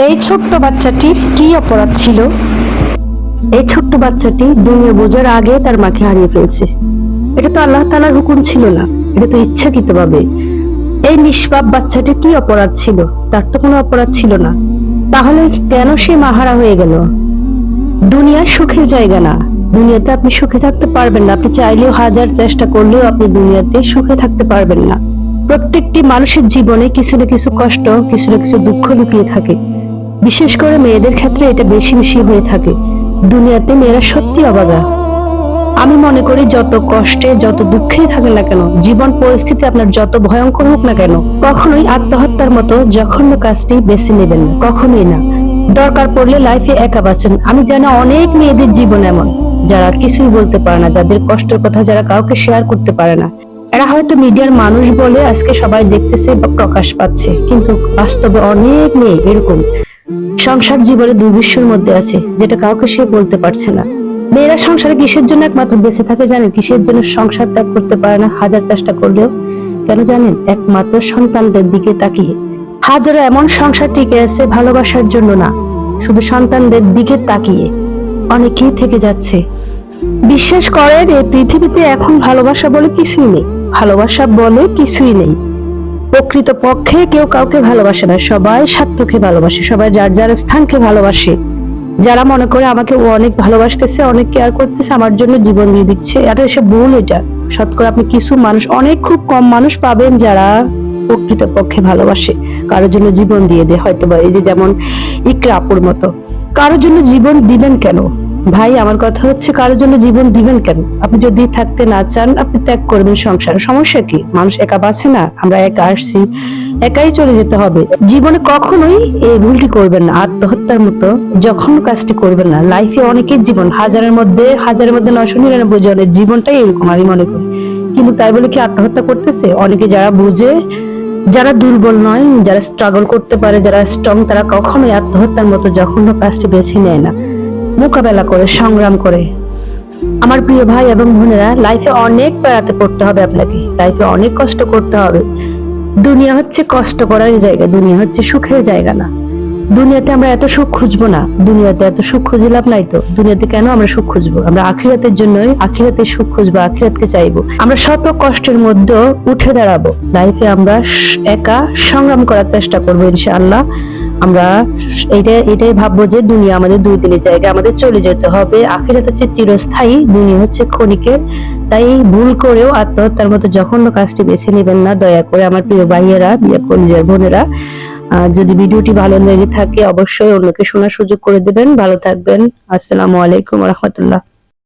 এই ছোট্ট বাচ্চাটির কি অপরাধ ছিল? এই ছোট্ট বাচ্চাটি দুনিয়া বোঝার আগে তার মাকে হারিয়ে ফেলছে। এটা তো আল্লাহ তাআলার হুকুম ছিল না, এটা তো ইচ্ছাকৃতভাবে। এই নিষ্পাপ বাচ্চাটির কি অপরাধ ছিল? তার তো কোনো অপরাধ ছিল না, তাহলে কেন সে মাহারা হয়ে গেল? দুনিয়া সুখের জায়গা না, দুনিয়াতে আপনি সুখে থাকতে পারবেন না। আপনি চাইলেও হাজার চেষ্টা করলেও আপনি দুনিয়াতে সুখে থাকতে পারবেন না। প্রত্যেকটি মানুষের জীবনে কিছু না কিছু কষ্ট, কিছু না কিছু দুঃখ লুকিয়ে থাকে। বিশেষ করে মেয়েদের ক্ষেত্রে এটা বেশি বেশি হয়ে থাকে। দুনিয়াতে মেয়েরা সত্যি অভাগা। আমি মনে করি যত কষ্টে যত দুঃখেই থাকেন না কেন, জীবন পরিস্থিতি আপনার যত ভয়ঙ্কর হোক না কেন, কখনোই আত্মহত্যার মতো জঘন্য কাজটি বেছে নেবেন না, কখনোই না। দরকার পড়লে লাইফে একা বাঁচুন। আমি জানি অনেক মেয়েদের জীবন এমন, যারা কিছুই বলতে পারে না, যাদের কষ্টের কথা যারা কাউকে শেয়ার করতে পারে না। এরা হয়তো মিডিয়ার মানুষ বলে আজকে সবাই দেখতেছে বা প্রকাশ পাচ্ছে, কিন্তু বাস্তবে অনেক মেয়ে এরকম সংসার জীবনে দুর্বিশ্বর মধ্যে আছে, যেটা কাউকে সে বলতে পারছে না। মেয়েরা সংসারে কিসের জন্য একমাত্র বেঁচে থাকে জানেন? কিসের জন্য সংসার ত্যাগ করতে পারে না হাজার চেষ্টা করলেও? কেন জানেন? একমাত্র সন্তানদের দিকে তাকিয়ে। হাজারো এমন সংসার টিকে আছে ভালোবাসার জন্য না, শুধু সন্তানদের দিকে তাকিয়ে অনেকেই থেকে যাচ্ছে। বিশ্বাস করেন, এই পৃথিবীতে এখন ভালোবাসা বলে কিছুই নেই, ভালোবাসা বলে কিছুই নেই। প্রকৃত পক্ষে কেউ কাউকে ভালোবাসে না, সবাই স্বার্থকে ভালোবাসে, সবাই যার যার স্থানকে ভালোবাসে। যারা মনে করে আমাকে ও অনেক ভালোবাসতেছে, অনেক কেয়ার করতেছে, আমার জন্য জীবন দিয়ে দিচ্ছে, এটা এসব ভুল। এটা শতকরা আপনি কিছু মানুষ, অনেক খুব কম মানুষ পাবেন যারা প্রকৃত পক্ষে ভালোবাসে, কারোর জন্য জীবন দিয়ে দেয়। হয়তো বা এই যে যেমন ইকরা আপুর মতো। কারোর জন্য জীবন দিবেন কেন ভাই? আমার কথা হচ্ছে, কারোর জন্য জীবন দিবেন কেন? আপনি যদি থাকতে না চান, আপনি ত্যাগ করবেন সংসার, সমস্যা কি? মানুষ একা বাঁচে না, আমরা একা আসছি, একাই চলে যেতে হবে। জীবনে কখনোই এই ভুলটি করবেন না, আত্মহত্যার মতো যখন কাজটি করবেন না। লাইফে অনেকের জীবন হাজারের মধ্যে 999 জনের জীবনটাই এরকম আমি মনে করি, কিন্তু তাই বলে কি আত্মহত্যা করতেছে? অনেকে যারা বুঝে, যারা দুর্বল নয়, যারা স্ট্রাগল করতে পারে, যারা স্ট্রং, তারা কখনোই আত্মহত্যার মতো জঘন্য কাজটি বেছে নেয় না, মোকাবেলা করে, সংগ্রাম করে। আমার প্রিয় ভাই এবং বোনেরা, লাইফে অনেক পেরাতে পড়তে হবে আপনাকে, লাইফে অনেক কষ্ট করতে হবে। দুনিয়া হচ্ছে কষ্ট করার জায়গা, দুনিয়া হচ্ছে সুখের জায়গা না। দুনিয়াতে আমরা এত সুখ খুঁজবো না, দুনিয়াতে এত সুখ খুঁজে লাভ নাই তো। দুনিয়াতে কেন আমরা সুখ খুঁজবো? আমরা আখিরাতের জন্যই আখিরাতে সুখ খুঁজবো, আখিরাতকে চাইবো। আমরা শত কষ্টের মধ্যে উঠে দাঁড়াবো। লাইফে আমরা একা সংগ্রাম করার চেষ্টা করবো ইনশাআল্লাহ। আমরা এটাই ভাববো যে দুনিয়া আমাদের 2 দিনের জায়গা, আমাদের চলে যেতে হবে। আখিরাত হচ্ছে চিরস্থায়ী, দুনিয়া হচ্ছে ক্ষণিকের। তাই ভুল করেও আত্মহত্যার মতো জঘন্য কাজটি বেছে নেবেন না, দয়া করে আমার প্রিয় ভাইয়েরা, কলিজার বোনেরা। যদি ভিডিওটি ভালো লেগে থাকে অবশ্যই অন্যকে শোনার সুযোগ করে দেবেন। ভালো থাকবেন। আসসালামু আলাইকুম ওয়া রাহমাতুল্লাহ।